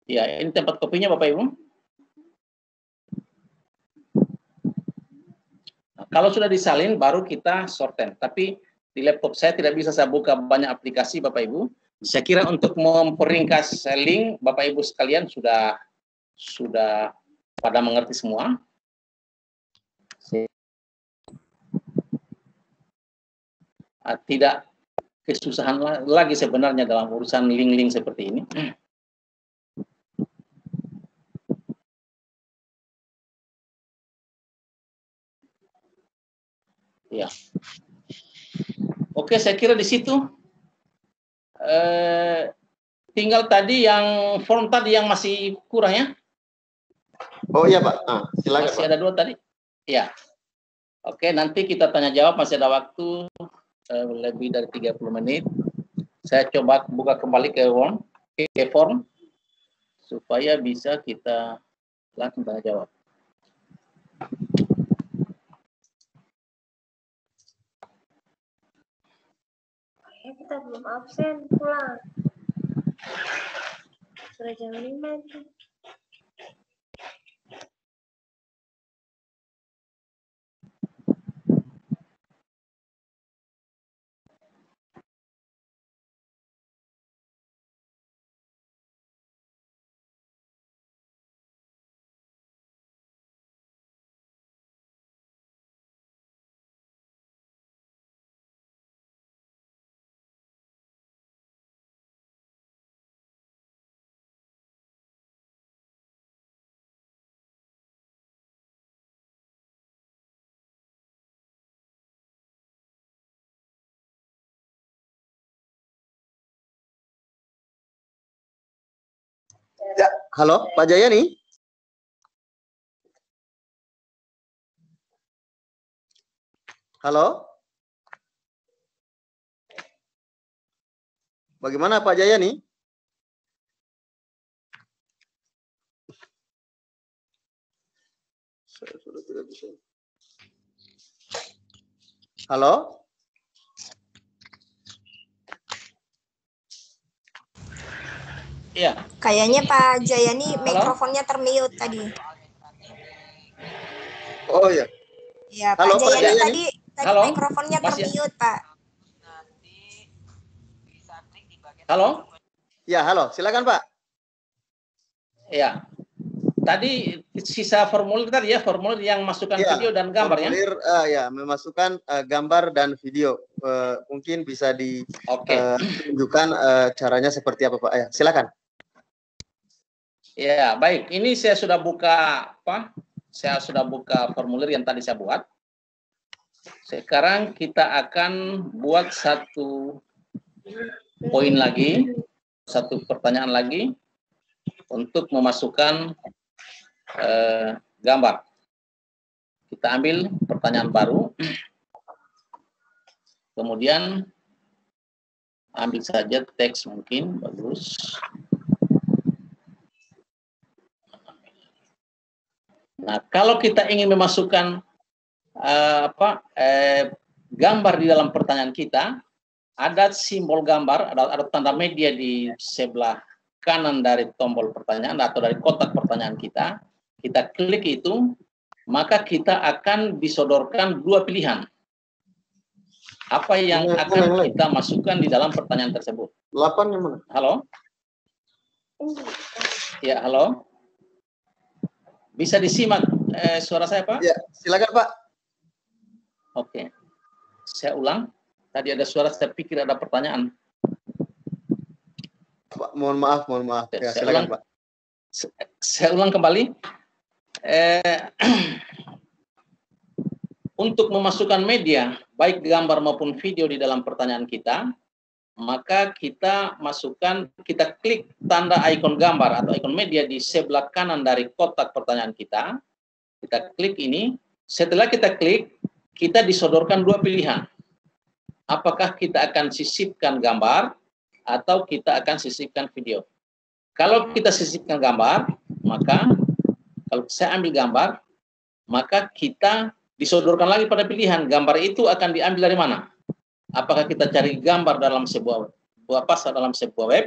Ya, ini tempat kopinya Bapak Ibu. Nah, kalau sudah disalin, baru kita shorten. Tapi di laptop saya tidak bisa saya buka banyak aplikasi Bapak Ibu. Saya kira untuk memperingkas link, Bapak Ibu sekalian sudah pada mengerti semua. Tidak kesusahan lagi sebenarnya dalam urusan link-link seperti ini. Ya. Oke, saya kira di situ tinggal tadi yang form tadi yang masih kurang ya. Oh iya Pak, silakan masih Pak. ada 2 tadi. Ya. Oke, nanti kita tanya jawab, masih ada waktu lebih dari 30 menit. Saya coba buka kembali ke form supaya bisa kita langsung tanya jawab. Kita belum absen, pulang. Sudah jam 5 itu. Ya, halo Pak Jaya nih. Halo. Bagaimana Pak Jaya nih? Saya sudah tidak bisa. Halo. Iya. Kayaknya Pak Jayani mikrofonnya termute tadi. Oh iya. Ya, Halo, Pak Jayani tadi halo? mikrofonnya termute, Pak. Halo? Ya, halo. Silakan, Pak. Ya. Tadi sisa formulir tadi ya, formulir yang masukkan video dan gambar formulir, ya. Memasukkan gambar dan video. Mungkin bisa ditunjukkan caranya seperti apa, Pak. Ya, silakan. Ya, baik. Ini saya sudah buka Saya sudah buka formulir yang tadi saya buat. Sekarang kita akan buat satu poin lagi, satu pertanyaan lagi untuk memasukkan gambar. Kita ambil pertanyaan baru, kemudian ambil saja teks mungkin, bagus. Nah, kalau kita ingin memasukkan gambar di dalam pertanyaan kita, ada simbol gambar, ada tanda media di sebelah kanan dari tombol pertanyaan atau dari kotak pertanyaan kita. Kita klik itu, maka kita akan disodorkan 2 pilihan. Apa yang akan kita masukkan di dalam pertanyaan tersebut? 8 yang mana? Halo? Ya, halo? Bisa disimak suara saya, Pak? Ya, silakan, Pak. Oke. Saya ulang. Tadi ada suara, saya pikir ada pertanyaan. Pak, mohon maaf. Ya, silakan, Pak. Saya ulang kembali. Untuk memasukkan media, baik gambar maupun video di dalam pertanyaan kita, maka kita klik tanda ikon gambar atau ikon media di sebelah kanan dari kotak pertanyaan kita. Kita klik ini. Setelah kita klik, kita disodorkan 2 pilihan. Apakah kita akan sisipkan gambar atau kita akan sisipkan video. Kalau kita sisipkan gambar, maka kalau saya ambil gambar, maka kita disodorkan lagi pada pilihan. Gambar itu akan diambil dari mana? Apakah kita cari gambar dalam sebuah pasal dalam sebuah web,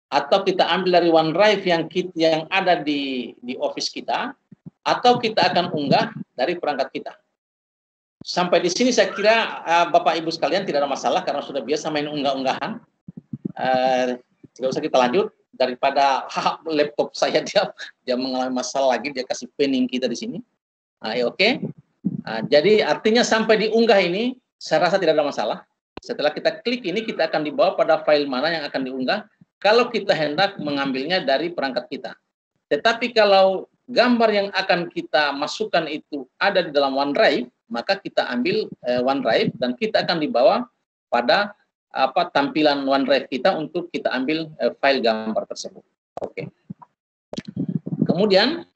atau kita ambil dari OneDrive yang ada di office kita, atau kita akan unggah dari perangkat kita. Sampai di sini saya kira Bapak Ibu sekalian tidak ada masalah karena sudah biasa main unggah-unggahan. Tidak usah kita lanjut, daripada laptop saya dia mengalami masalah lagi, dia kasih pening kita di sini. Oke. Jadi artinya sampai diunggah ini saya rasa tidak ada masalah. Setelah kita klik ini, kita akan dibawa pada file mana yang akan diunggah kalau kita hendak mengambilnya dari perangkat kita. Tetapi kalau gambar yang akan kita masukkan itu ada di dalam OneDrive, maka kita ambil OneDrive dan kita akan dibawa pada tampilan OneDrive kita untuk kita ambil file gambar tersebut. Oke. Kemudian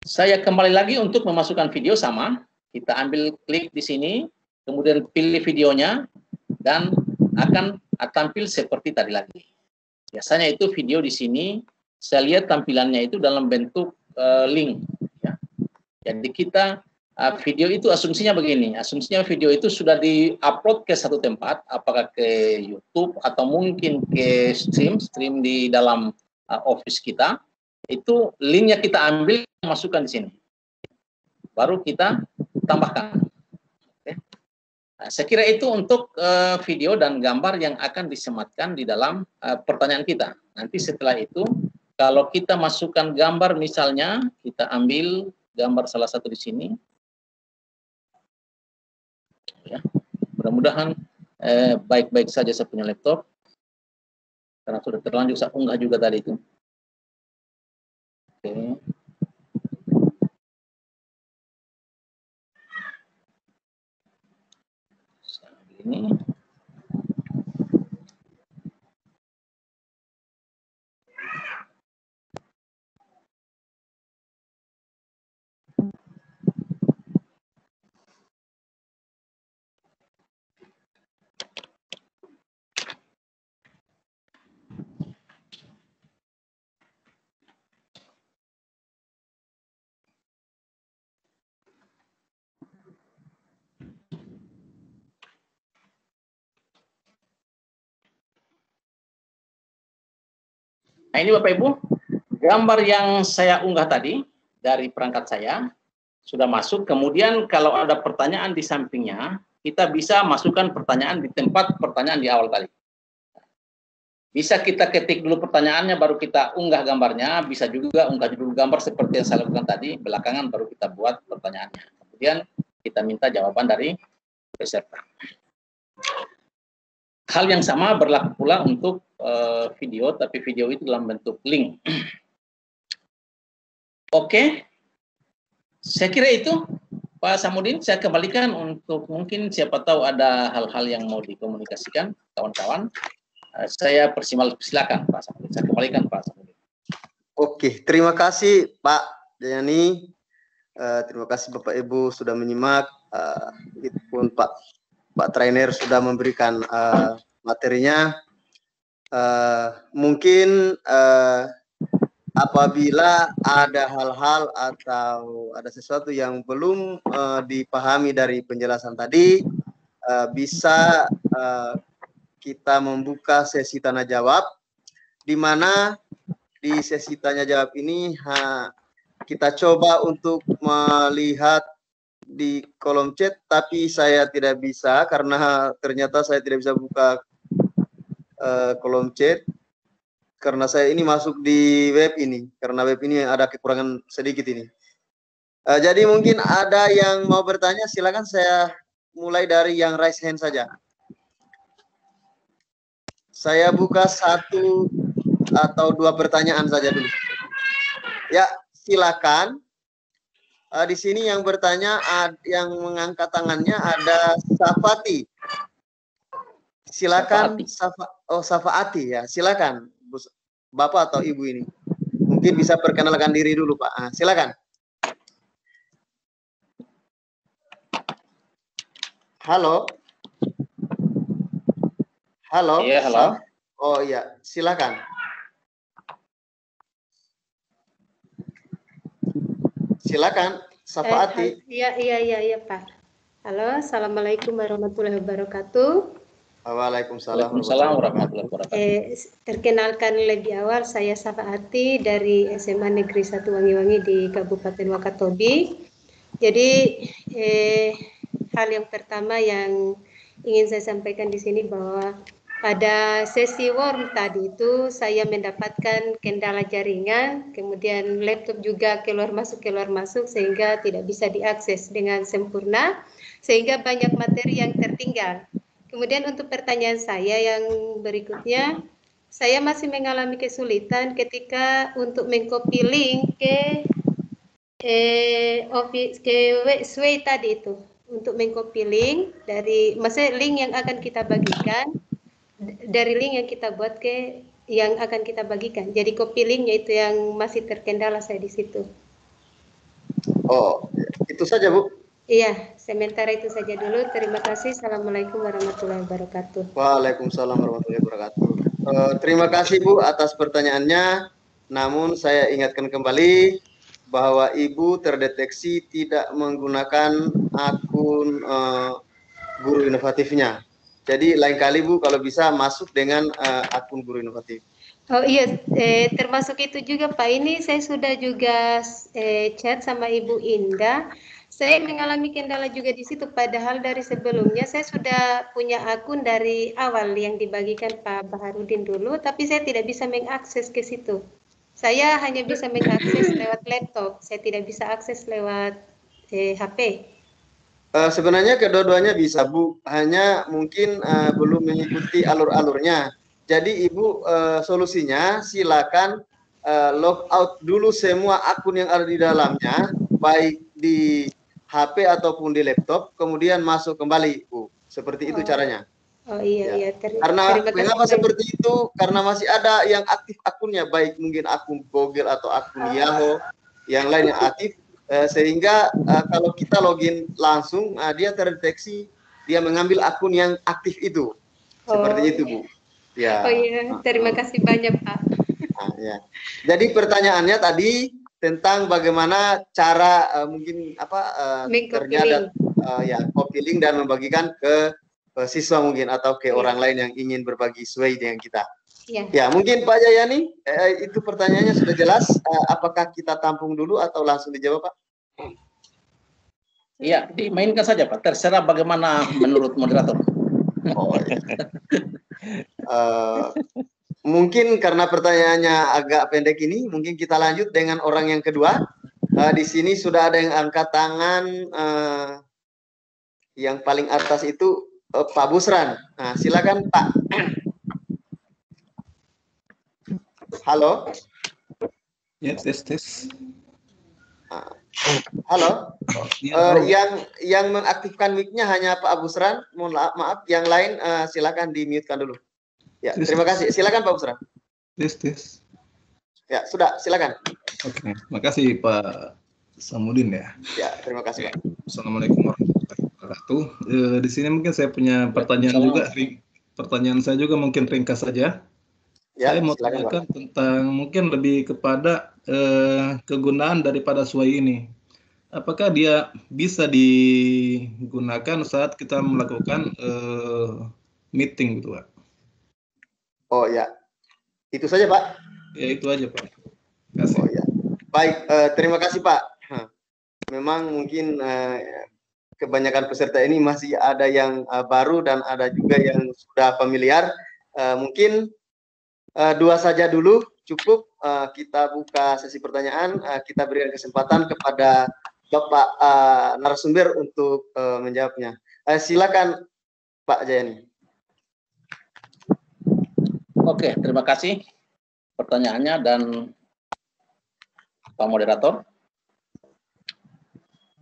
saya kembali lagi untuk memasukkan video sama. Kita ambil klik di sini, kemudian pilih videonya dan akan tampil seperti tadi lagi. Biasanya itu video di sini saya lihat tampilannya itu dalam bentuk link. Ya. Jadi kita video itu asumsinya begini, asumsinya video itu sudah di-upload ke satu tempat, apakah ke YouTube atau mungkin ke stream di dalam office kita, itu linknya kita ambil, masukkan di sini. Baru kita tambahkan. Oke. Nah, saya kira itu untuk video dan gambar yang akan disematkan di dalam pertanyaan kita. Nanti setelah itu, kalau kita masukkan gambar misalnya, kita ambil gambar salah satu di sini. Ya, mudah-mudahan baik-baik saja saya punya laptop karena sudah terlanjur saya unggah juga tadi itu. Oke. Ini nah ini Bapak Ibu, gambar yang saya unggah tadi dari perangkat saya sudah masuk. Kemudian kalau ada pertanyaan di sampingnya, kita bisa masukkan pertanyaan di tempat pertanyaan di awal tadi. Bisa kita ketik dulu pertanyaannya, baru kita unggah gambarnya. Bisa juga unggah dulu gambar seperti yang saya lakukan tadi, belakangan baru kita buat pertanyaannya. Kemudian kita minta jawaban dari peserta. Hal yang sama berlaku pula untuk video, tapi video itu dalam bentuk link. Oke, saya kira itu Pak Samudin, saya kembalikan untuk mungkin siapa tahu ada hal-hal yang mau dikomunikasikan kawan-kawan. Saya silakan Pak Samudin, saya kembalikan Pak Samudin. Oke, terima kasih Pak Jayani. Terima kasih Bapak Ibu sudah menyimak. Itu pun Pak trainer sudah memberikan materinya. Mungkin apabila ada hal-hal atau ada sesuatu yang belum dipahami dari penjelasan tadi, bisa kita membuka sesi tanya jawab, di mana di sesi tanya jawab ini kita coba untuk melihat di kolom chat, tapi saya tidak bisa karena ternyata saya tidak bisa buka kolom chat karena saya ini masuk di web ini, karena web ini ada kekurangan sedikit ini. Jadi mungkin ada yang mau bertanya, silakan. Saya mulai dari yang raise hand saja. Saya buka 1 atau 2 pertanyaan saja dulu. Ya, silakan. Di sini yang bertanya, yang mengangkat tangannya ada Safati. Silakan, Safaati ya, silakan. Bapak atau Ibu ini. Mungkin bisa perkenalkan diri dulu, Pak. Silakan. Halo. Halo. Iya, halo. Oh iya, silakan. Silakan, Safaati. Iya Pak. Halo, assalamualaikum warahmatullahi wabarakatuh. Waalaikumsalam Waalaikumsalam warahmatullahi warahmatullahi wabarakatuh. Perkenalkan lebih awal, saya Safaati dari SMA Negeri 1 Wangi-Wangi di Kabupaten Wakatobi. Jadi hal yang pertama yang ingin saya sampaikan di sini bahwa pada sesi worm tadi itu saya mendapatkan kendala jaringan, kemudian laptop juga keluar masuk sehingga tidak bisa diakses dengan sempurna, sehingga banyak materi yang tertinggal. Kemudian untuk pertanyaan saya yang berikutnya, saya masih mengalami kesulitan ketika untuk mengcopy link ke Sway tadi itu, untuk mengcopy link dari, maksudnya link yang akan kita bagikan dari link yang kita buat ke yang akan kita bagikan. Jadi copy linknya itu yang masih terkendala saya di situ. Oh, itu saja Bu. Iya, sementara itu saja dulu. Terima kasih. Assalamualaikum warahmatullahi wabarakatuh. Waalaikumsalam warahmatullahi wabarakatuh. Terima kasih Bu atas pertanyaannya. Namun saya ingatkan kembali bahwa Ibu terdeteksi tidak menggunakan akun guru inovatifnya. Jadi lain kali Bu kalau bisa masuk dengan akun guru inovatif. Oh iya, termasuk itu juga Pak. Ini saya sudah juga chat sama Ibu Indah. Saya mengalami kendala juga di situ, padahal dari sebelumnya saya sudah punya akun dari awal yang dibagikan Pak Baharudin dulu, tapi saya tidak bisa mengakses ke situ. Saya hanya bisa mengakses lewat laptop, saya tidak bisa akses lewat HP. Sebenarnya kedua-duanya bisa Bu, hanya mungkin belum mengikuti alur-alurnya. Jadi Ibu solusinya silakan log out dulu semua akun yang ada di dalamnya, baik di HP ataupun di laptop, kemudian masuk kembali Bu. Seperti itu caranya. Oh iya, Ya. iya. Karena mengapa seperti itu? Karena masih ada yang aktif akunnya, baik mungkin akun Google atau akun Yahoo, yang lain yang aktif. Sehingga kalau kita login langsung, dia terdeteksi dia mengambil akun yang aktif itu. Seperti itu Bu. Ya. Oh iya, terima kasih banyak Pak. Ya. Jadi pertanyaannya tadi tentang bagaimana cara mungkin ternyata ya copy link dan membagikan ke siswa mungkin atau ke orang lain yang ingin berbagi Sway dengan kita. Ya. Ya, mungkin Pak Jayani itu pertanyaannya sudah jelas. Apakah kita tampung dulu atau langsung dijawab Pak? Iya, dimainkan saja Pak. Terserah bagaimana menurut moderator. Oh, iya. Mungkin karena pertanyaannya agak pendek ini, mungkin kita lanjut dengan orang yang kedua. Di sini sudah ada yang angkat tangan, yang paling atas itu Pak Busran. Nah, silakan Pak. Halo. Yes, tes. Halo. Yang mengaktifkan mic-nya hanya Pak Busran. Mohon maaf, yang lain silakan di-mute-kan dulu. Ya, terima kasih. Silakan Pak Busran. Tes. Ya, sudah, silakan. Oke, makasih Pak Samudin ya. Ya, terima kasih Pak. Assalamualaikum warahmatullahi wabarakatuh. Di sini mungkin saya punya pertanyaan juga. Pertanyaan saya juga mungkin ringkas saja. Ya, saya mau tanyakan tentang mungkin lebih kepada kegunaan daripada Sway ini. Apakah dia bisa digunakan saat kita melakukan meeting gitu Pak? Oh ya, itu saja Pak. Ya itu aja Pak. Terima kasih. Oh ya, baik. Terima kasih Pak. Memang mungkin kebanyakan peserta ini masih ada yang baru dan ada juga yang sudah familiar. Mungkin dua saja dulu cukup. Kita buka sesi pertanyaan. Kita berikan kesempatan kepada Bapak narasumber untuk menjawabnya. Silakan Pak Jayani. Oke, terima kasih pertanyaannya dan Pak Moderator.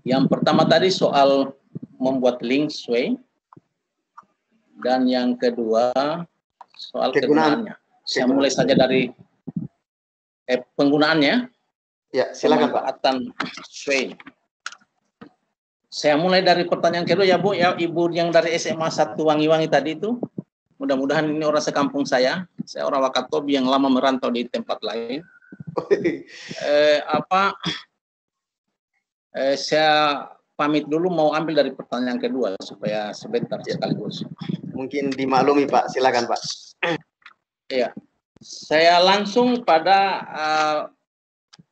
Yang pertama tadi soal membuat link Sway, dan yang kedua soal kegunaannya. Saya mulai saja dari penggunaannya. Ya, silakan Pak. Pemanfaatan Sway. Saya mulai dari pertanyaan kedua ya Bu, ya Ibu yang dari SMA 1 Wangi-Wangi tadi itu. Mudah-mudahan ini orang sekampung saya. Saya orang Wakatobi yang lama merantau di tempat lain. Saya pamit dulu, mau ambil dari pertanyaan kedua supaya sebentar sekaligus. mungkin dimaklumi Pak, silakan Pak. Iya, saya langsung pada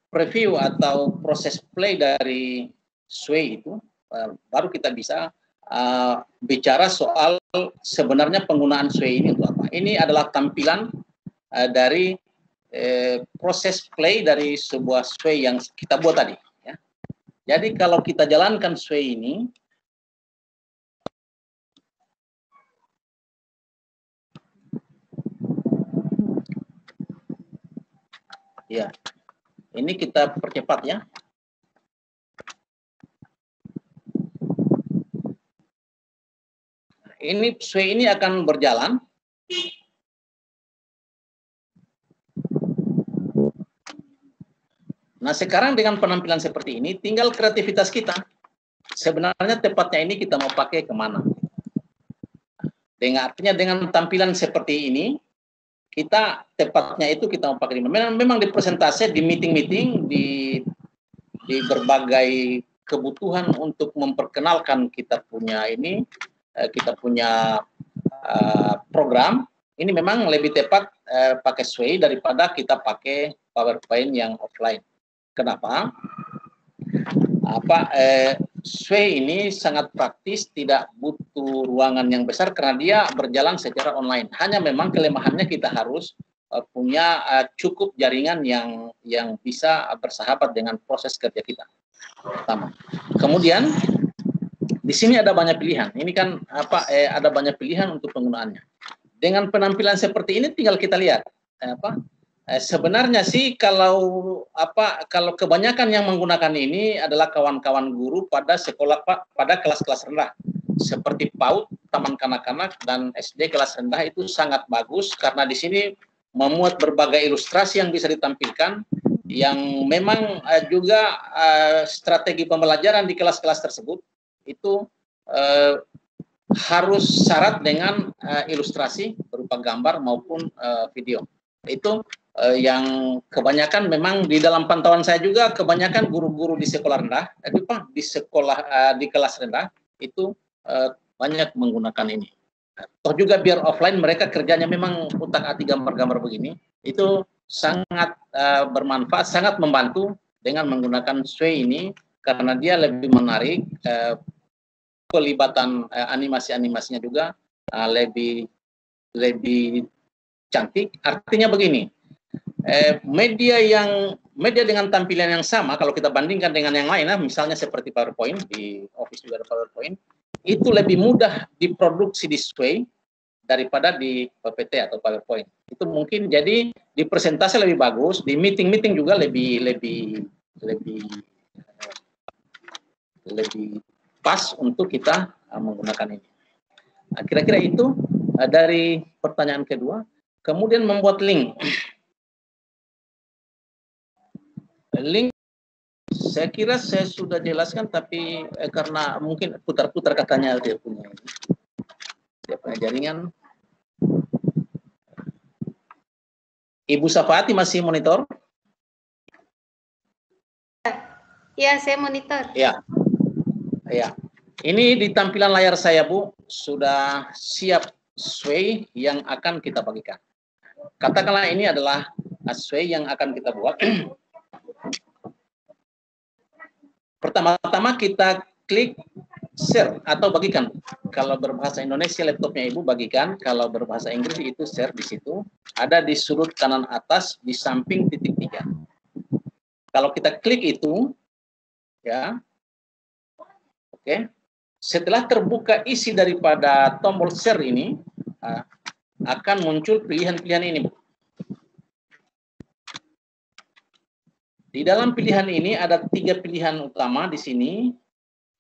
preview atau proses play dari Sway itu, baru kita bisa bicara soal sebenarnya penggunaan Sway ini untuk apa. Ini adalah tampilan dari proses play dari sebuah Sway yang kita buat tadi. Ya. Jadi kalau kita jalankan Sway ini, ya, ini kita percepat ya. Ini Sway ini akan berjalan. Nah, sekarang dengan penampilan seperti ini, tinggal kreativitas kita. Sebenarnya tepatnya ini kita mau pakai kemana? Artinya dengan tampilan seperti ini, kita tepatnya itu kita mau pakai di mana? Memang di presentasi, di meeting-meeting, di berbagai kebutuhan untuk memperkenalkan kita punya ini, kita punya program, ini memang lebih tepat pakai Sway daripada kita pakai PowerPoint yang offline. Kenapa? Sway ini sangat praktis, tidak butuh ruangan yang besar karena dia berjalan secara online. Hanya memang kelemahannya kita harus punya cukup jaringan yang bisa bersahabat dengan proses kerja kita. Pertama. Kemudian di sini ada banyak pilihan. Ini kan ada banyak pilihan untuk penggunaannya. Dengan penampilan seperti ini tinggal kita lihat sebenarnya sih kalau kebanyakan yang menggunakan ini adalah kawan-kawan guru pada sekolah pada kelas-kelas rendah seperti PAUD, taman kanak-kanak dan SD kelas rendah itu sangat bagus karena di sini memuat berbagai ilustrasi yang bisa ditampilkan yang memang juga strategi pembelajaran di kelas-kelas tersebut itu harus syarat dengan ilustrasi berupa gambar maupun video. Itu yang kebanyakan memang di dalam pantauan saya juga kebanyakan guru-guru di sekolah rendah, di kelas rendah itu banyak menggunakan ini. Toh juga biar offline mereka kerjanya memang utak-atik gambar-gambar begini, itu sangat bermanfaat, sangat membantu dengan menggunakan Sway ini karena dia lebih menarik, pelibatan animasi-animasinya juga lebih cantik. Artinya begini. Media dengan tampilan yang sama kalau kita bandingkan dengan yang lain, misalnya seperti PowerPoint, di Office juga ada PowerPoint, itu lebih mudah diproduksi di Sway daripada di PPT atau PowerPoint. Itu mungkin jadi di presentasi lebih bagus, di meeting juga lebih pas untuk kita menggunakan ini. Nah, kira-kira itu dari pertanyaan kedua. Kemudian membuat link. Link saya kira saya sudah jelaskan, tapi karena mungkin putar-putar katanya dia punya jaringan. Ibu Safati masih monitor? Ya, saya monitor. Ya, ya. Ini di tampilan layar saya, Bu, sudah siap Sway yang akan kita bagikan. Katakanlah ini adalah Sway yang akan kita buat. Pertama-tama kita klik share atau bagikan. Kalau berbahasa Indonesia laptopnya Ibu bagikan, kalau berbahasa Inggris itu share di situ. Ada di sudut kanan atas di samping titik 3. Kalau kita klik itu, ya, oke. Setelah terbuka isi daripada tombol share ini, akan muncul pilihan-pilihan ini, Bu. Di dalam pilihan ini ada 3 pilihan utama di sini.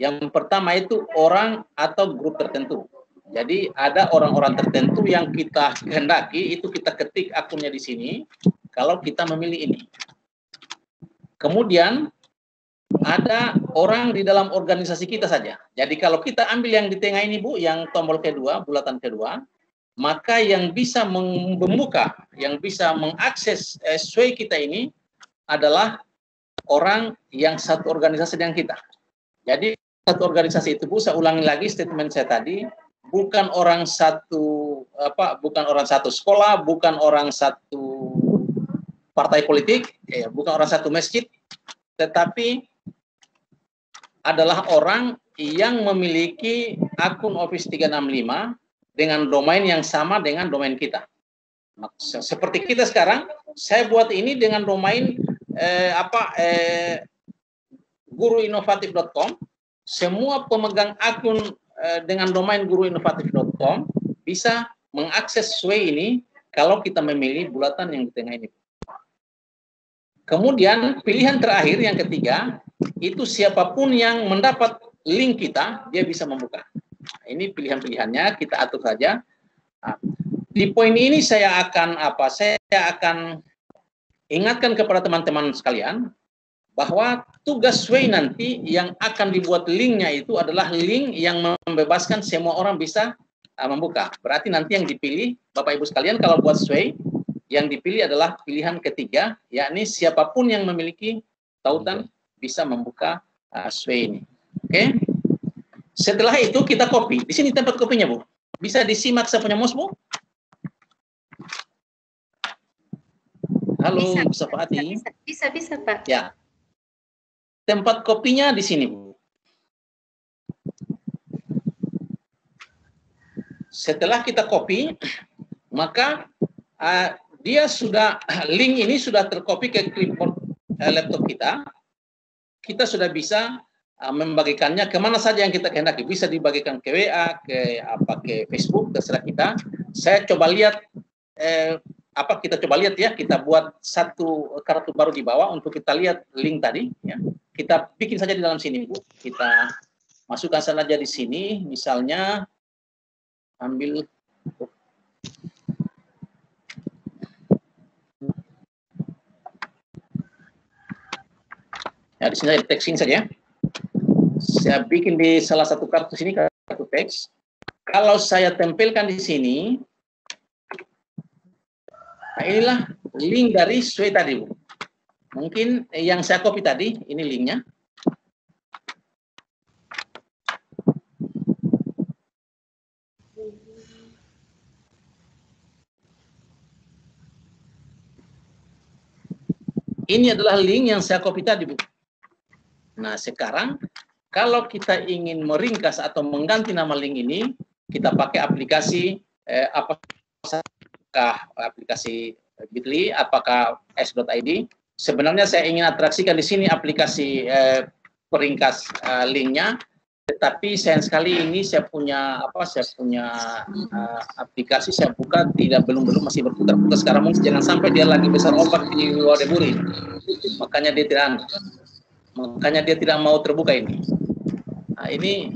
Yang pertama itu orang atau grup tertentu. Jadi ada orang-orang tertentu yang kita kehendaki, itu kita ketik akunnya di sini. Kalau kita memilih ini. Kemudian ada orang di dalam organisasi kita saja. Jadi kalau kita ambil yang di tengah ini, Bu, yang tombol kedua, bulatan kedua, maka yang bisa membuka, yang bisa mengakses Sway kita ini adalah orang yang satu organisasi dengan kita. Jadi satu organisasi itu, Bu, saya ulangi lagi statement saya tadi, bukan orang satu sekolah, bukan orang satu partai politik, bukan orang satu masjid, tetapi adalah orang yang memiliki akun Office 365 dengan domain yang sama dengan domain kita. Seperti kita sekarang, saya buat ini dengan domain guruinovatif.com. Semua pemegang akun dengan domain guruinovatif.com bisa mengakses Sway ini kalau kita memilih bulatan yang di tengah ini. Kemudian pilihan terakhir yang ketiga, itu siapapun yang mendapat link kita, dia bisa membuka. Ini pilihan-pilihannya, kita atur saja. Di poin ini saya akan ingatkan kepada teman-teman sekalian bahwa tugas Sway nanti yang akan dibuat linknya itu adalah link yang membebaskan semua orang bisa membuka. Berarti nanti yang dipilih, Bapak Ibu sekalian, kalau buat Sway, yang dipilih adalah pilihan ketiga, yakni siapapun yang memiliki tautan bisa membuka Sway ini. Oke? Setelah itu kita copy. Di sini tempat kopinya, Bu. Bisa disimak saya punya mouse, Bu? Halo, Bu Safati. Bisa, Pak. Ya. Tempat kopinya di sini, Bu. Setelah kita copy, maka dia sudah, link ini sudah tercopy ke clipboard laptop kita. Kita sudah bisa membagikannya kemana saja yang kita kehendaki. Bisa dibagikan ke WA, ke Facebook, terserah kita. Saya coba lihat, kita coba lihat ya, kita buat satu kartu baru di bawah untuk kita lihat link tadi. Ya. Kita bikin saja di dalam sini, Bu. Kita masukkan saja di sini, misalnya ambil. Ya, di sini saya teksting saja. Saya bikin di salah satu kartu sini, kartu teks. Kalau saya tempelkan di sini, nah inilah link dari Sway tadi, Bu. Mungkin yang saya copy tadi, ini linknya. Ini adalah link yang saya copy tadi, Bu. Nah, sekarang kalau kita ingin meringkas atau mengganti nama link ini, kita pakai aplikasi apakah aplikasi Bitly, apakah s.id. Sebenarnya saya ingin atraksikan di sini aplikasi peringkas linknya, tetapi sayang sekali ini saya punya aplikasi saya buka belum masih berputar-putar sekarang, mungkin jangan sampai dia lagi besar ombak di Wadeburi, makanya dia tidak mau terbuka ini. Nah, ini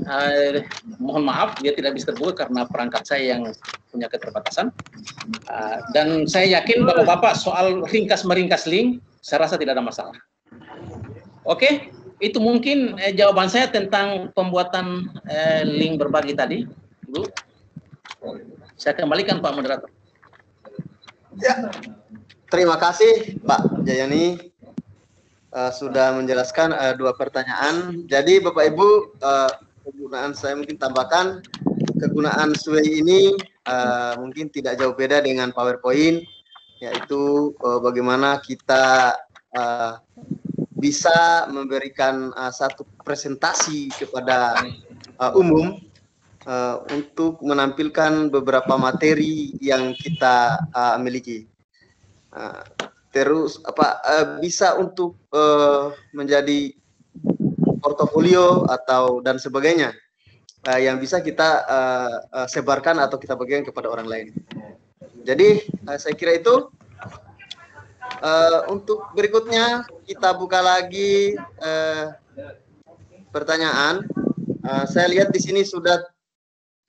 mohon maaf dia tidak bisa terbuka karena perangkat saya yang punya keterbatasan. Dan saya yakin bahwa Bapak soal meringkas link, saya rasa tidak ada masalah. Oke, itu mungkin jawaban saya tentang pembuatan link berbagi tadi, Bu. Saya kembalikan Pak Moderator. Ya, terima kasih Pak Jayani. Sudah menjelaskan dua pertanyaan. Jadi Bapak Ibu, kegunaan saya mungkin tambahkan, kegunaan Sway ini mungkin tidak jauh beda dengan PowerPoint, yaitu bagaimana kita bisa memberikan satu presentasi kepada umum untuk menampilkan beberapa materi yang kita miliki. Terus bisa untuk menjadi portofolio dan sebagainya yang bisa kita sebarkan atau kita bagikan kepada orang lain. Jadi saya kira itu. Untuk berikutnya kita buka lagi pertanyaan. Saya lihat di sini sudah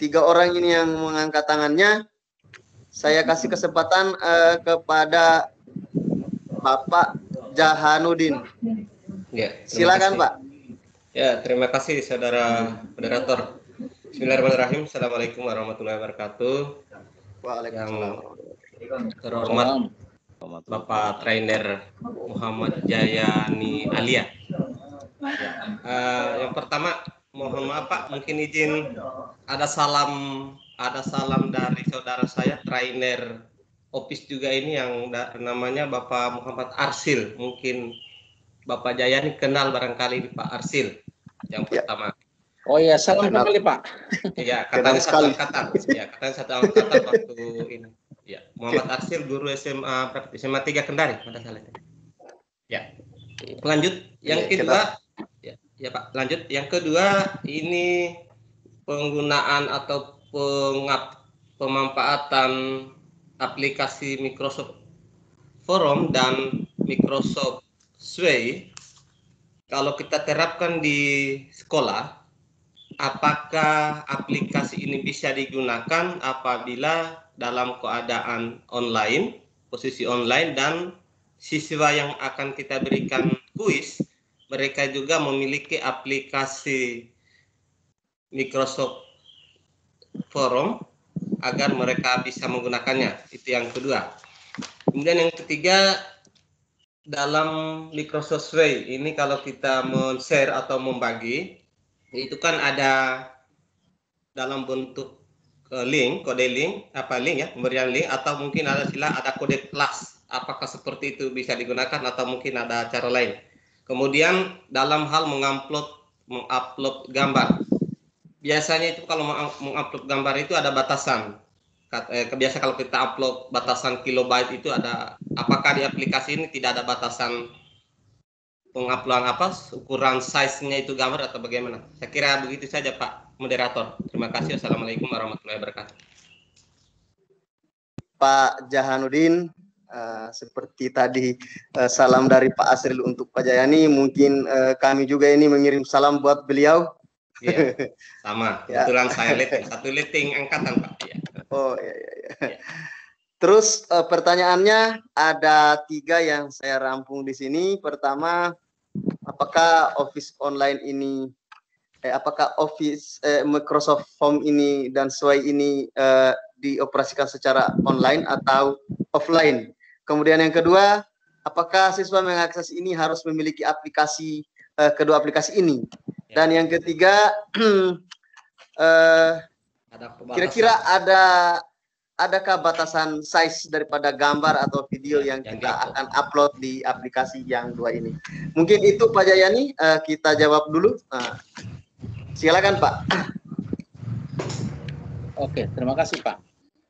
3 orang ini yang mengangkat tangannya. Saya kasih kesempatan kepada Bapak Jahanuddin. Ya, silakan Pak. Ya, terima kasih Saudara Moderator. Bismillahirrahmanirrahim. Assalamualaikum warahmatullahi wabarakatuh. Waalaikumsalam. Yang terhormat Bapak Trainer Muhammad Jayani Alia. Yang pertama, mohon maaf Pak, mungkin izin ada salam dari saudara saya trainer office juga ini yang namanya Bapak Muhammad Arsil. Mungkin Bapak Jayani kenal barangkali Pak Arsil yang pertama. Oh iya, salam kembali Pak. Iya, katanya satu angkatan. Ya, katanya satu angkatan waktu ini. Ya, Muhammad Arsil guru SMA SMA 3 Kendari, ada salah. Ya. Lanjut yang kedua. Ya Pak, lanjut. Yang kedua ini penggunaan atau pemanfaatan aplikasi Microsoft Forum dan Microsoft Sway. Kalau kita terapkan di sekolah, apakah aplikasi ini bisa digunakan apabila dalam keadaan online, posisi online, dan siswa yang akan kita berikan kuis, mereka juga memiliki aplikasi Microsoft Forum agar mereka bisa menggunakannya. Itu yang kedua. Kemudian yang ketiga, dalam Microsoft Sway ini kalau kita men-share atau membagi, itu kan ada dalam bentuk link, kode link, pemberian link, atau mungkin ada kode kelas. Apakah seperti itu bisa digunakan atau mungkin ada cara lain? Kemudian dalam hal mengupload gambar, biasanya itu kalau mengupload gambar itu ada batasan. Biasa kalau kita upload batasan kilobyte itu ada. Apakah di aplikasi ini tidak ada batasan penguploadan ukuran size-nya itu gambar atau bagaimana? Saya kira begitu saja Pak Moderator. Terima kasih. Assalamualaikum warahmatullahi wabarakatuh. Pak Jahanuddin, seperti tadi salam dari Pak Asril untuk Pak Jayani, mungkin kami juga ini mengirim salam buat beliau. Iya, sama. Kebetulan saya satu leting angkatan Pak. Ya. Oh iya. Terus pertanyaannya ada 3 yang saya rampung di sini. Pertama, apakah Office online ini, apakah Office Microsoft Form ini dan Sway ini dioperasikan secara online atau offline? Kemudian yang kedua, apakah siswa mengakses ini harus memiliki aplikasi kedua aplikasi ini? Dan yang ketiga, kira-kira adakah batasan size daripada gambar atau video yang kita akan upload di aplikasi yang 2 ini? Mungkin itu Pak Jayani, kita jawab dulu. Silakan Pak. Oke, terima kasih Pak.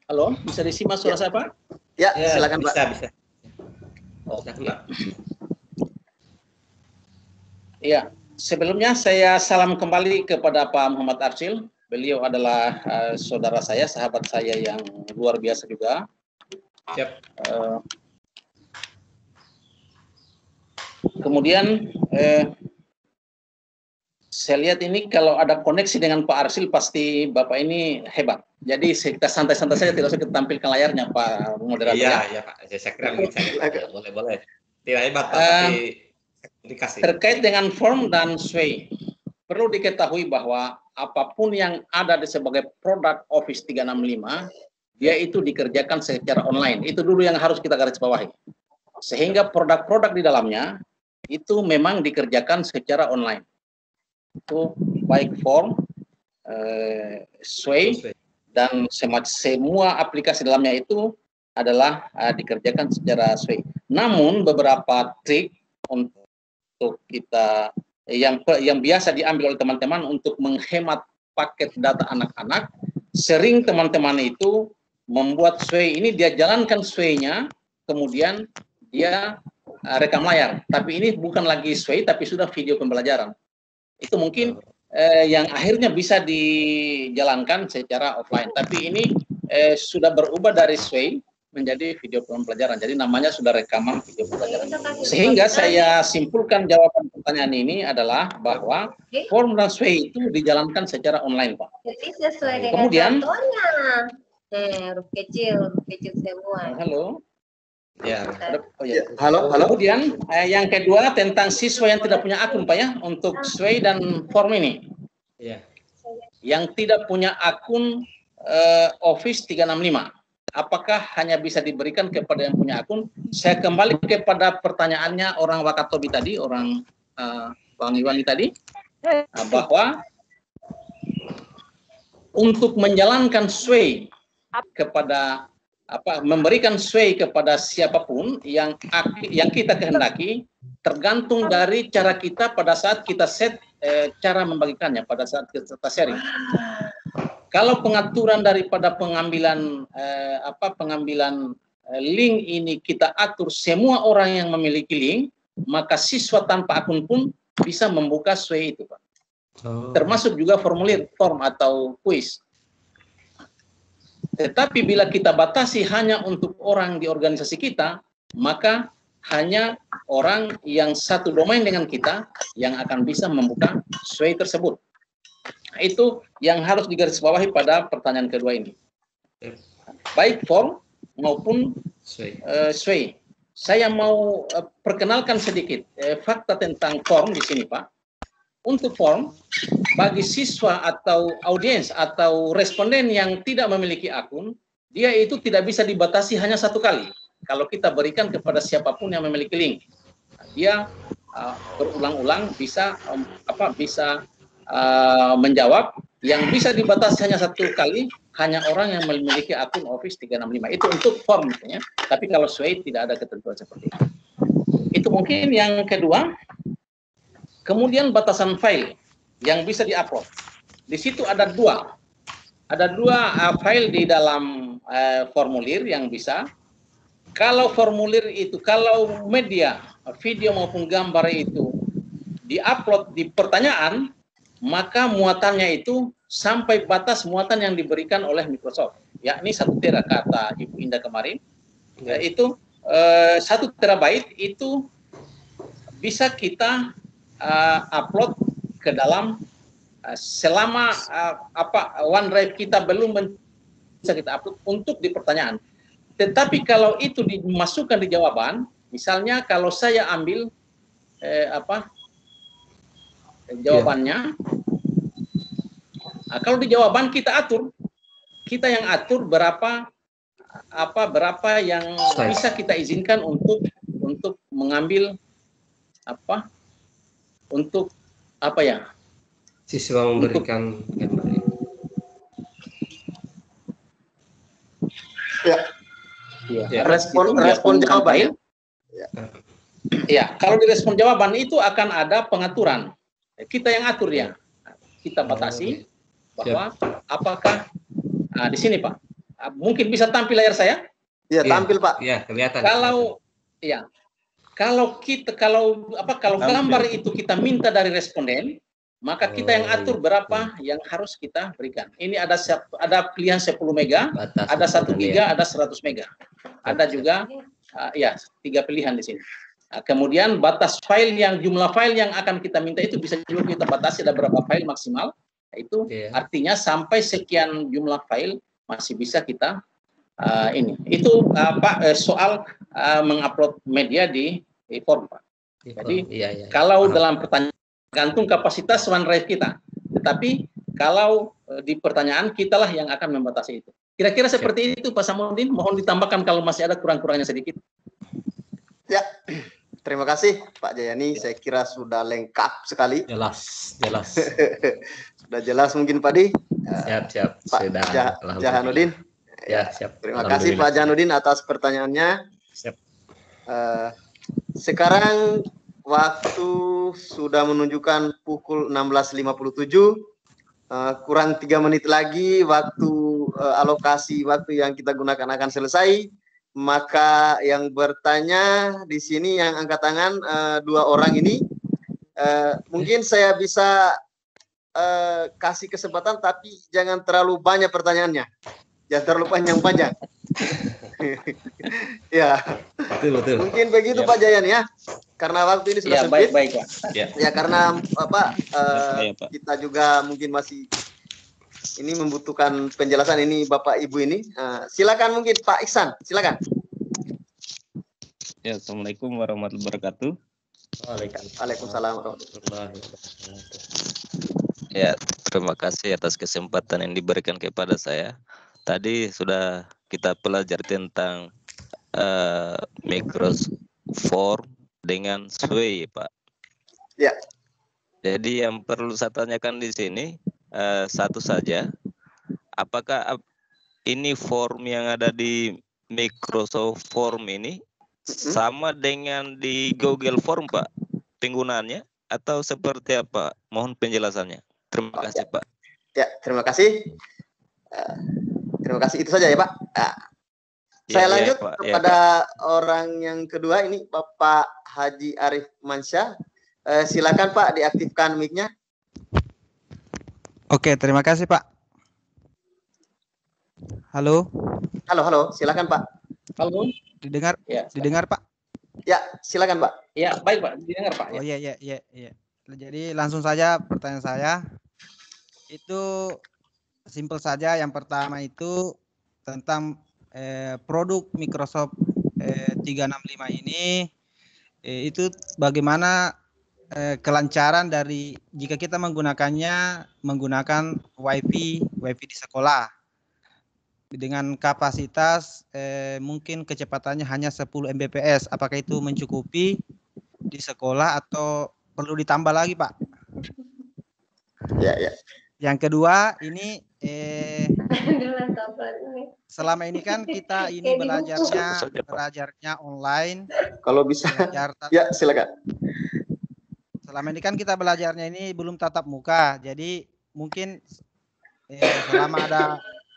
Halo, bisa disimak suara saya Pak? Ya, silakan Pak. Bisa. Oke. Iya, sebelumnya saya salam kembali kepada Pak Muhammad Arsil. Beliau adalah saudara saya, sahabat saya yang luar biasa juga. Siap. Kemudian saya lihat ini kalau ada koneksi dengan Pak Arsil pasti Bapak ini hebat. Jadi kita santai-santai saja, tidak usah kita tampilkan layarnya Pak Moderator. Iya Pak. Saya kira boleh. Tidak hebat tapi dikasih. Terkait dengan form dan sway, perlu diketahui bahwa apapun yang ada di sebagai produk Office 365, dia itu dikerjakan secara online. Itu dulu yang harus kita garis bawahi. Sehingga produk-produk di dalamnya itu memang dikerjakan secara online. Itu baik form, sway, dan semua aplikasi dalamnya itu adalah dikerjakan secara sway. Namun beberapa trik untuk kita yang biasa diambil oleh teman-teman untuk menghemat paket data anak-anak, sering teman-teman itu membuat sway ini, dia jalankan sway-nya, kemudian dia rekam layar. Tapi ini bukan lagi sway, tapi sudah video pembelajaran. Itu mungkin yang akhirnya bisa dijalankan secara offline. Tapi ini sudah berubah dari sway menjadi video pembelajaran. Jadi namanya sudah rekaman video pembelajaran. Sehingga saya simpulkan jawaban pertanyaan ini adalah bahwa form dan sway itu dijalankan secara online, Pak. Jadi sesuai dengan Kemudian, contohnya. Huruf kecil semua. Halo. Ya. Halo. Kemudian yang kedua tentang siswa yang tidak punya akun, Pak ya, untuk sway dan form ini. Ya. Yang tidak punya akun Office 365. Apakah hanya bisa diberikan kepada yang punya akun? Saya kembali kepada pertanyaannya orang Wakatobi tadi, orang Wangi-Wangi tadi, bahwa untuk menjalankan sway kepada memberikan sway kepada siapapun yang kita kehendaki, tergantung dari cara kita pada saat kita set cara membagikannya pada saat kita sharing. Kalau pengaturan daripada pengambilan link ini kita atur semua orang yang memiliki link, maka siswa tanpa akun pun bisa membuka sway itu, Pak. Termasuk juga formulir form atau kuis. Tetapi bila kita batasi hanya untuk orang di organisasi kita, maka hanya orang yang satu domain dengan kita yang akan bisa membuka sway tersebut. Itu yang harus digarisbawahi pada pertanyaan kedua ini. Baik form maupun sway. Saya mau perkenalkan sedikit fakta tentang form di sini, Pak. Untuk form, bagi siswa atau audiens atau responden yang tidak memiliki akun, dia itu tidak bisa dibatasi hanya satu kali. Kalau kita berikan kepada siapapun yang memiliki link, dia berulang-ulang bisa menjawab. Yang bisa dibatasi hanya satu kali, hanya orang yang memiliki akun Office 365. Itu untuk form, ya. Tapi kalau sway tidak ada ketentuan seperti itu. Itu mungkin yang kedua. Kemudian batasan file yang bisa diupload. Di situ ada dua file di dalam formulir yang bisa. Kalau formulir itu, kalau media, video maupun gambar itu diupload di pertanyaan, maka muatannya itu sampai batas muatan yang diberikan oleh Microsoft. Yakni 1 tera kata Ibu Indah kemarin. Itu 1 terabyte itu bisa kita upload ke dalam selama OneDrive kita belum bisa kita upload untuk di pertanyaan. Tetapi kalau itu dimasukkan di jawaban, misalnya kalau saya ambil jawabannya, kalau di jawaban kita atur, kita yang atur berapa yang bisa kita izinkan untuk mengambil siswa memberikan gambar. Respon jawaban. Ya, kalau di respon jawaban itu akan ada pengaturan. Kita yang atur ya. Kita batasi bahwa apakah di sini, Pak. Mungkin bisa tampil layar saya? Iya, tampil, Pak. Iya, kelihatan. Kalau gambar itu kita minta dari responden, maka kita yang atur berapa yang harus kita berikan. Ini ada pilihan 10 mega, ada 1 giga, ada 100 mega. Ada juga 3 pilihan di sini. Kemudian batas file jumlah file yang akan kita minta itu bisa juga kita batasi ada berapa file maksimal. Itu artinya sampai sekian jumlah file masih bisa kita ini. Itu soal mengupload media di form, Pak. Jadi kalau dalam pertanyaan gantung kapasitas OneDrive kita, tetapi kalau di pertanyaan kitalah yang akan membatasi itu. Kira-kira seperti itu, Pak Samudin. Mohon ditambahkan kalau masih ada kurang-kurangnya sedikit. Ya, terima kasih Pak Jayani. Saya kira sudah lengkap sekali. Jelas. Sudah jelas mungkin Pak Di. Siap. Pak Jahanudin. Ya, siap. Terima kasih Pak Jahanudin atas pertanyaannya. Siap. Sekarang waktu sudah menunjukkan pukul 16.57. Kurang 3 menit lagi waktu alokasi waktu yang kita gunakan akan selesai. Maka yang bertanya di sini yang angkat tangan 2 orang ini, mungkin saya bisa kasih kesempatan, tapi jangan terlalu banyak pertanyaannya, jangan terlalu panjang-panjang. Ya, betul. Mungkin begitu Pak Jayan ya, karena waktu ini sudah sempit. Baik. Ya karena kita juga mungkin masih ini membutuhkan penjelasan ini Bapak Ibu ini. Silakan mungkin Pak Iksan, silakan. Ya, Assalamualaikum warahmatullahi wabarakatuh. Waalaikumsalam warahmatullahi wabarakatuh. Ya, terima kasih atas kesempatan yang diberikan kepada saya. Tadi sudah kita pelajari tentang Microsoft Form dengan Sway, Pak. Ya. Jadi yang perlu saya tanyakan di sini satu saja. apakah ini form yang ada di Microsoft Form ini sama dengan di Google Form, Pak, penggunaannya, atau seperti apa? Mohon penjelasannya. Terima kasih, Pak. Ya, terima kasih. Terima kasih, itu saja ya, Pak. Saya lanjut kepada orang yang kedua, ini Bapak Haji Arif Mansyah. Silakan Pak, diaktifkan mic-nya. Oke, terima kasih Pak. Halo. Halo, silakan Pak. Halo. Didengar? Ya, didengar Pak? Ya, silakan Pak. Ya, baik Pak, didengar Pak. Oh iya. Jadi langsung saja pertanyaan saya. Itu simpel saja. Yang pertama itu tentang produk Microsoft 365 ini, itu bagaimana kelancaran dari jika kita menggunakannya menggunakan WiFi di sekolah dengan kapasitas mungkin kecepatannya hanya 10 Mbps. Apakah itu mencukupi di sekolah atau perlu ditambah lagi, Pak? Ya. Yang kedua ini selama ini kan kita ini belajarnya online. Kalau bisa. Ya, silakan. Selama ini kan kita belajarnya ini belum tatap muka. Jadi mungkin selama ada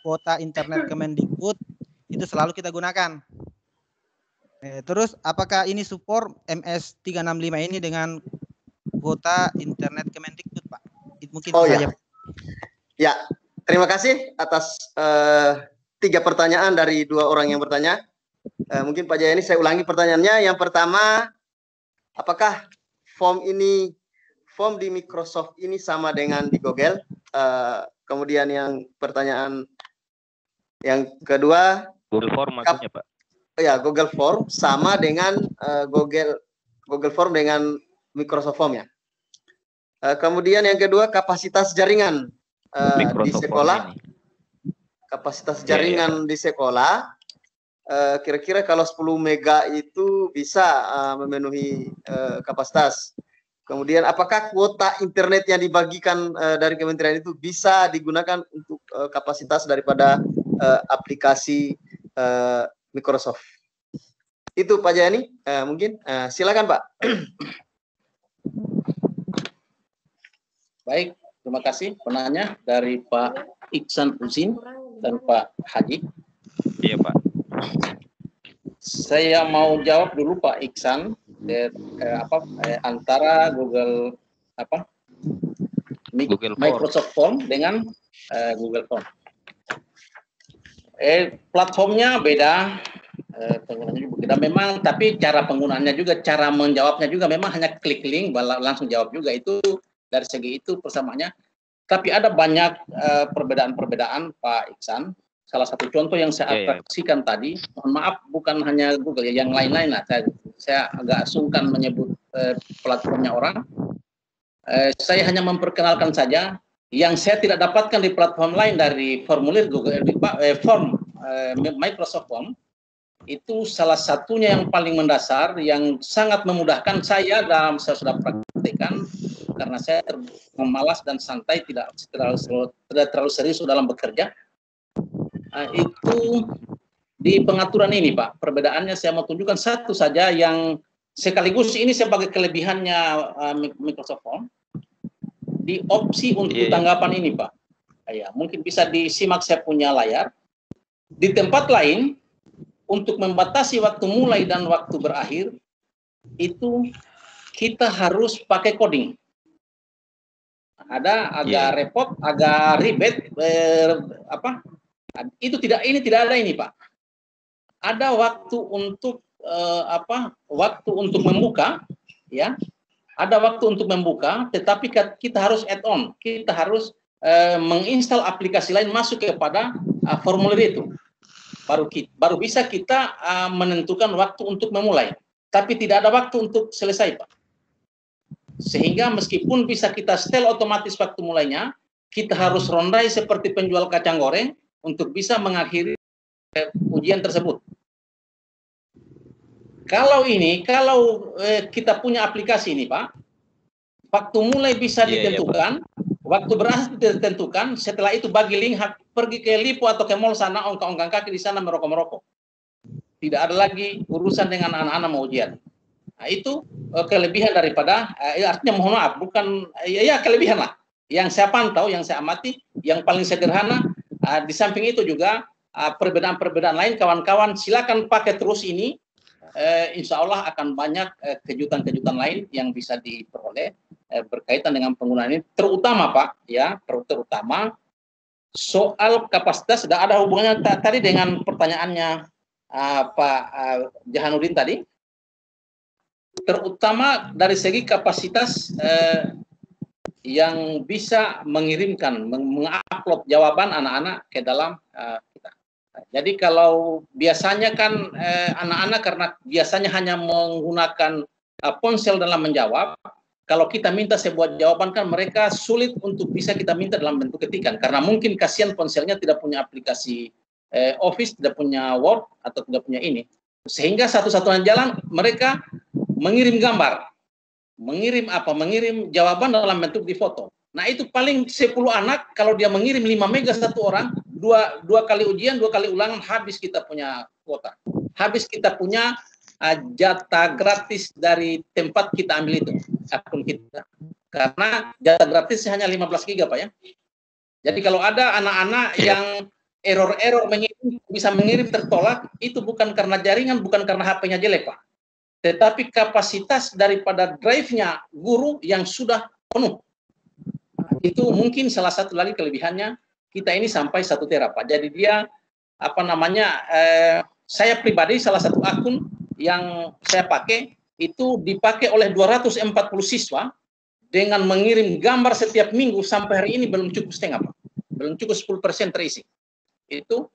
kuota internet Kemendikbud itu selalu kita gunakan. Terus apakah ini support MS365 ini dengan kuota internet Kemendikbud, Pak? Mungkin saja. Ya, terima kasih atas 3 pertanyaan dari 2 orang yang bertanya. Mungkin Pak Jaya ini saya ulangi pertanyaannya. Yang pertama, apakah form di Microsoft ini sama dengan di Google? Kemudian yang pertanyaan yang kedua, Google Form maksudnya, Pak? Ya, Google Form sama dengan Google Form dengan Microsoft Form ya. Kemudian yang kedua, kapasitas jaringan di sekolah. Kapasitas jaringan di sekolah kira-kira kalau 10 mega itu bisa memenuhi kapasitas. Kemudian apakah kuota internet yang dibagikan dari kementerian itu bisa digunakan untuk kapasitas daripada aplikasi Microsoft? Itu Pak Jayani, mungkin silakan Pak. Baik, terima kasih penanya dari Pak Iksan Husin dan Pak Haji. Iya Pak. Saya mau jawab dulu Pak Iksan, antara Google Microsoft Form dengan Google Form. Platformnya beda, penggunaannya juga beda memang, tapi cara penggunaannya juga, cara menjawabnya juga memang hanya klik link langsung jawab juga, itu dari segi itu persamaannya. Tapi ada banyak perbedaan-perbedaan Pak Iksan. Salah satu contoh yang saya atraksikan tadi, mohon maaf bukan hanya Google ya, yang lain-lain lah. Saya agak sungkan menyebut platformnya orang. Saya hanya memperkenalkan saja yang saya tidak dapatkan di platform lain dari formulir Google Microsoft Form. Itu salah satunya yang paling mendasar, yang sangat memudahkan saya sudah praktekkan, karena saya malas dan santai, tidak terlalu serius dalam bekerja. Itu di pengaturan ini Pak, perbedaannya saya mau tunjukkan satu saja yang sekaligus ini sebagai kelebihannya Microsoft Form. Di opsi untuk tanggapan ini Pak, ya mungkin bisa disimak, saya punya layar. Di tempat lain, untuk membatasi waktu mulai dan waktu berakhir, itu kita harus pakai coding. Ada agak repot, agak ribet, ini tidak ada ini Pak. Ada waktu untuk waktu untuk membuka, ya. Ada waktu untuk membuka, tetapi kita harus add on, kita harus menginstal aplikasi lain masuk kepada formulir itu. Baru bisa kita menentukan waktu untuk memulai, tapi tidak ada waktu untuk selesai Pak. Sehingga meskipun bisa kita setel otomatis waktu mulainya, kita harus rondai seperti penjual kacang goreng untuk bisa mengakhiri ujian tersebut. Kalau kita punya aplikasi ini Pak, waktu mulai bisa ditentukan, Waktu berhasil ditentukan, setelah itu bagi link pergi ke Lipo atau ke mall sana, ongkang-ongkang kaki di sana merokok-merokok. Tidak ada lagi urusan dengan anak-anak mau ujian. Nah, itu kelebihan daripada, artinya mohon maaf, bukan, ya kelebihan lah. Yang saya pantau, yang saya amati, yang paling sederhana, di samping itu juga perbedaan-perbedaan lain, kawan-kawan silakan pakai terus ini, insya Allah akan banyak kejutan-kejutan lain yang bisa diperoleh berkaitan dengan penggunaan ini, terutama Pak, ya, terutama soal kapasitas. Sudah ada hubungannya tadi dengan pertanyaannya Pak Jahanuddin tadi, terutama dari segi kapasitas yang bisa mengirimkan, mengupload jawaban anak-anak ke dalam kita. Jadi kalau biasanya kan anak-anak karena biasanya hanya menggunakan ponsel dalam menjawab, kalau kita minta sebuah jawaban kan mereka sulit untuk bisa kita minta dalam bentuk ketikan, karena mungkin kasihan ponselnya tidak punya aplikasi Office, tidak punya Word, atau tidak punya ini. Sehingga satu-satunya jalan mereka mengirim gambar, mengirim jawaban dalam bentuk di foto. Nah itu paling 10 anak, kalau dia mengirim 5 mega satu orang, dua kali ujian, 2 kali ulangan, habis kita punya kuota. Habis kita punya jatah gratis dari tempat kita ambil itu, akun kita. Karena jatah gratis hanya 15 giga Pak ya. Jadi kalau ada anak-anak yang error bisa mengirim tertolak, itu bukan karena jaringan, bukan karena HP-nya jelek Pak, tetapi kapasitas daripada drive-nya guru yang sudah penuh. Itu mungkin salah satu lagi kelebihannya, kita ini sampai 1 tera Pak. Jadi dia saya pribadi salah satu akun yang saya pakai itu dipakai oleh 240 siswa dengan mengirim gambar setiap minggu. Sampai hari ini belum cukup setengah Pak, belum cukup 10% terisi. Itu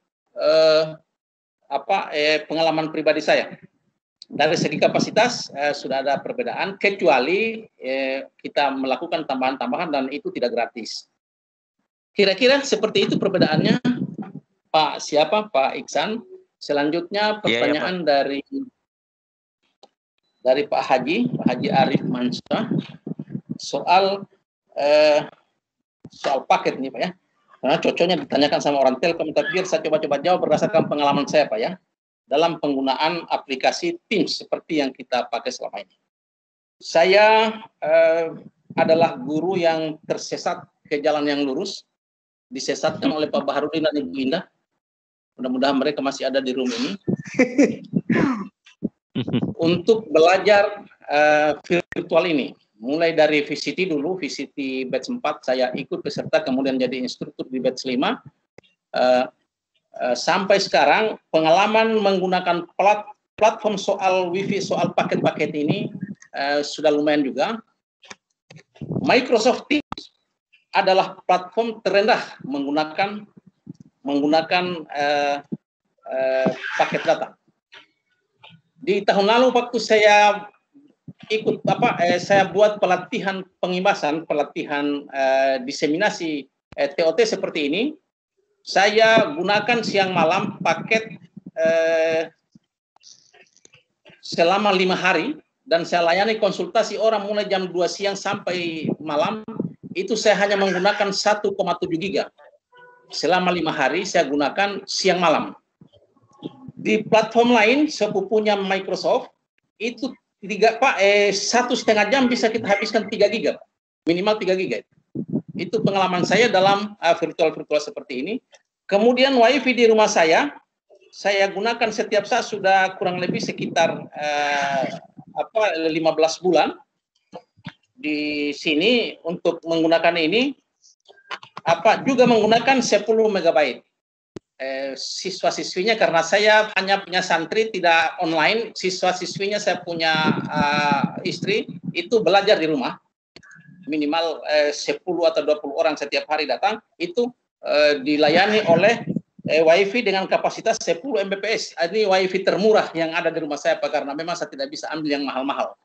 pengalaman pribadi saya. Dari segi kapasitas sudah ada perbedaan, kecuali kita melakukan tambahan-tambahan dan itu tidak gratis. Kira-kira seperti itu perbedaannya Pak Iksan. Selanjutnya pertanyaan dari Pak Haji Arif Mansah soal paket nih Pak ya. Karena cocoknya ditanyakan sama orang Telkom, tapi biar saya coba jawab berdasarkan pengalaman saya Pak ya, dalam penggunaan aplikasi Teams seperti yang kita pakai selama ini. Saya adalah guru yang tersesat ke jalan yang lurus, disesatkan oleh Pak Baharudin dan Ibu Indah. Mudah-mudahan mereka masih ada di room ini. Untuk belajar virtual ini. Mulai dari VCT dulu, VCT batch 4 saya ikut peserta, kemudian jadi instruktur di batch 5. Sampai sekarang pengalaman menggunakan platform soal wifi, soal paket-paket ini sudah lumayan juga. Microsoft Teams adalah platform terendah menggunakan paket data. Di tahun lalu waktu saya ikut saya buat pelatihan pengimasan, pelatihan diseminasi TOT seperti ini. Saya gunakan siang malam paket selama 5 hari, dan saya layani konsultasi orang mulai jam 2 siang sampai malam. Itu saya hanya menggunakan 1,7 giga. Selama 5 hari saya gunakan siang malam. Di platform lain sepupunya Microsoft itu 1,5 jam bisa kita habiskan 3 giga, minimal 3 giga. Itu pengalaman saya dalam virtual seperti ini. Kemudian WiFi di rumah saya gunakan setiap saat sudah kurang lebih sekitar 15 bulan di sini untuk menggunakan ini. Juga menggunakan 10 megabyte. Siswa-siswinya, karena saya hanya punya santri tidak online, siswa-siswinya saya punya istri itu belajar di rumah, minimal 10 atau 20 orang setiap hari datang, itu dilayani oleh WiFi dengan kapasitas 10 Mbps. Ini WiFi termurah yang ada di rumah saya Pak, karena memang saya tidak bisa ambil yang mahal-mahal.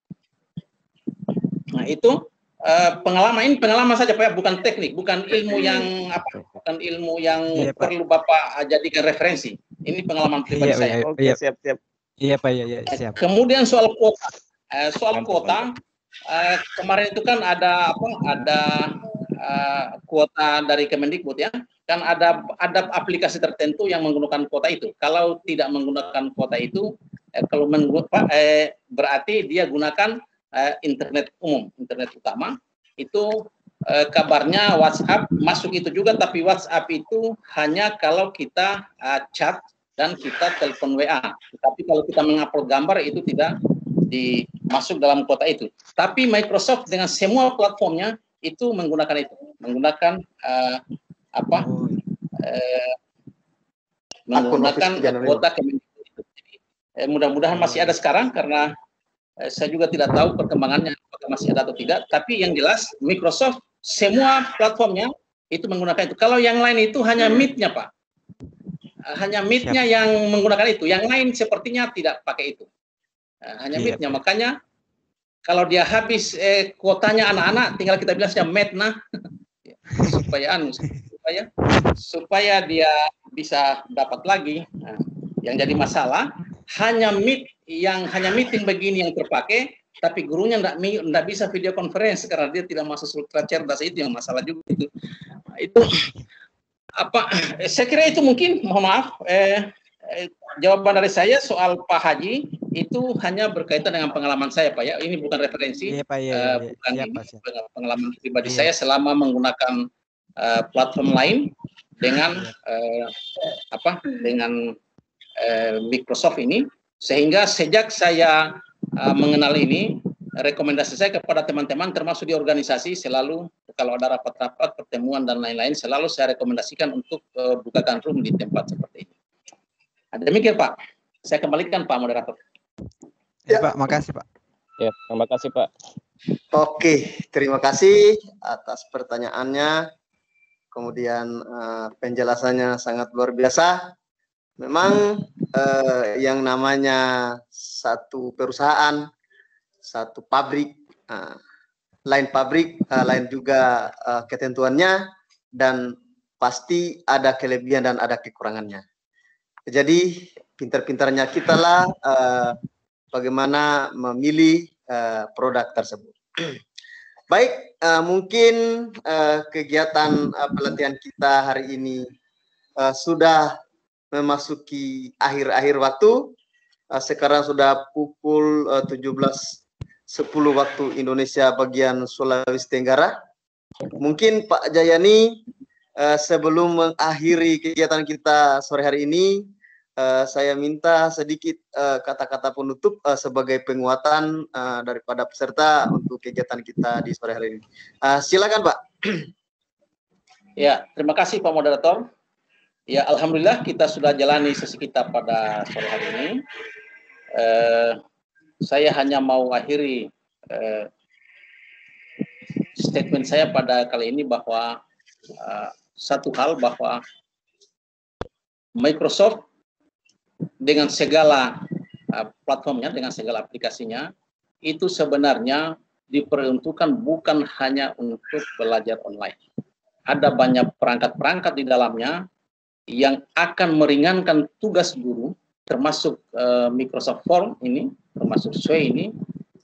Nah itu pengalaman saja Pak, bukan teknik, bukan ilmu yang perlu Bapak jadikan referensi. Ini pengalaman pribadi saya. Oke, siap. Iya Pak, iya siap. Kemudian soal kuota, kemarin itu kan ada kuota dari Kemendikbud ya, kan ada aplikasi tertentu yang menggunakan kuota itu. Kalau tidak menggunakan kuota itu, kalau berarti dia gunakan internet umum, internet utama. Itu kabarnya WhatsApp masuk itu juga, tapi WhatsApp itu hanya kalau kita chat dan kita telepon WA. Tapi kalau kita mengupload gambar itu tidak masuk dalam kuota itu. Tapi Microsoft dengan semua platformnya itu menggunakan menggunakan kuota Kemendikbud itu. Mudah-mudahan masih ada sekarang, karena saya juga tidak tahu perkembangannya apakah masih ada atau tidak. Tapi yang jelas Microsoft semua platformnya itu menggunakan itu. Kalau yang lain itu hanya Meet-nya, Pak. Hanya Meet-nya yang menggunakan itu. Yang lain sepertinya tidak pakai itu. Hanya Meet-nya. Makanya kalau dia habis kuotanya anak-anak, tinggal kita bilang saja Meet supaya dia bisa dapat lagi. Nah, yang jadi masalah hanya meeting begini yang terpakai, tapi gurunya enggak bisa video conference karena dia tidak masuk Ultra Cerdas. Itu yang masalah juga itu. Nah, itu saya kira itu mungkin, mohon maaf, jawaban dari saya soal Pak Haji itu hanya berkaitan dengan pengalaman saya, Pak ya. Ini bukan referensi, bukan pengalaman pribadi saya selama menggunakan platform lain dengan Microsoft ini, sehingga sejak saya mengenal ini, rekomendasi saya kepada teman-teman termasuk di organisasi selalu kalau ada rapat-rapat, pertemuan dan lain-lain, selalu saya rekomendasikan untuk bukakan room di tempat seperti ini. Demikian Pak, saya kembalikan Pak moderator. Ya Pak, makasih Pak. Ya, terima kasih Pak. Oke, terima kasih atas pertanyaannya. Kemudian penjelasannya sangat luar biasa. Memang yang namanya satu perusahaan, satu pabrik, lain pabrik, lain juga ketentuannya, dan pasti ada kelebihan dan ada kekurangannya. Jadi pintar-pintarnya kita lah bagaimana memilih produk tersebut. Baik, mungkin kegiatan pelatihan kita hari ini sudah memasuki akhir-akhir waktu. Sekarang sudah pukul 17.10 waktu Indonesia bagian Sulawesi Tenggara. Mungkin Pak Jayani, sebelum mengakhiri kegiatan kita sore hari ini, saya minta sedikit kata-kata penutup sebagai penguatan daripada peserta untuk kegiatan kita di sore hari ini. Silakan Pak. Ya, terima kasih Pak Moderator. Ya, alhamdulillah kita sudah jalani sesi kita pada sore hari ini. Saya hanya mau akhiri statement saya pada kali ini bahwa satu hal, bahwa Microsoft dengan segala platformnya, dengan segala aplikasinya, itu sebenarnya diperuntukkan bukan hanya untuk belajar online. Ada banyak perangkat-perangkat di dalamnya yang akan meringankan tugas guru, termasuk Microsoft Form ini, termasuk Sway ini,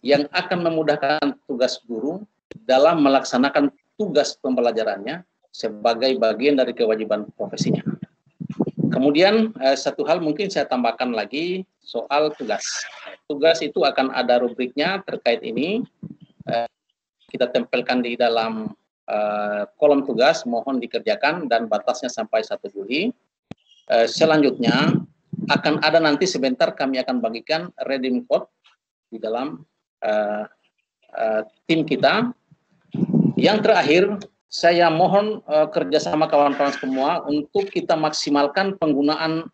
yang akan memudahkan tugas guru dalam melaksanakan tugas pembelajarannya sebagai bagian dari kewajiban profesinya. Kemudian satu hal mungkin saya tambahkan lagi soal tugas. Tugas itu akan ada rubriknya terkait ini. Kita tempelkan di dalam kolom tugas, mohon dikerjakan dan batasnya sampai 1 Juli. Selanjutnya akan ada nanti sebentar kami akan bagikan redeem code di dalam tim kita. Yang terakhir, saya mohon kerjasama kawan-kawan semua untuk kita maksimalkan penggunaan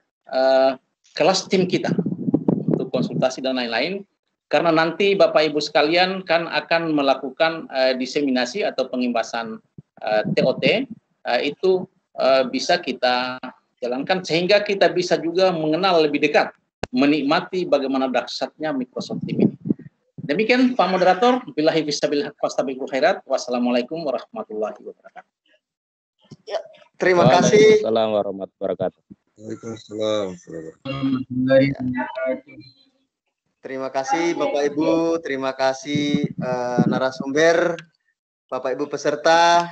kelas tim kita untuk konsultasi dan lain-lain, karena nanti Bapak Ibu sekalian kan akan melakukan diseminasi atau pengimbasan TOT, itu bisa kita jalankan sehingga kita bisa juga mengenal lebih dekat, menikmati bagaimana dahsyatnya Microsoft Teams ini. Demikian Pak Moderator, billahi fisabilillah fastabiqul khairat. Wassalamualaikum warahmatullahi wabarakatuh. Ya, terima kasih. Waalaikumsalam warahmatullahi wabarakatuh. Waalaikumsalam. Terima kasih Bapak Ibu, terima kasih narasumber. Bapak Ibu peserta,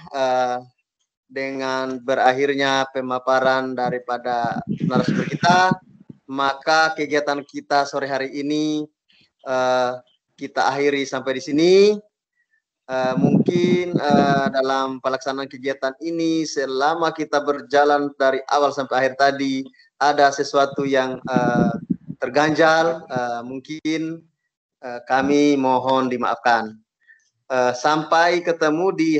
dengan berakhirnya pemaparan daripada narasumber kita, maka kegiatan kita sore hari ini kita akhiri sampai di sini. Mungkin dalam pelaksanaan kegiatan ini, selama kita berjalan dari awal sampai akhir tadi, ada sesuatu yang terganjal, mungkin kami mohon dimaafkan. Sampai ketemu di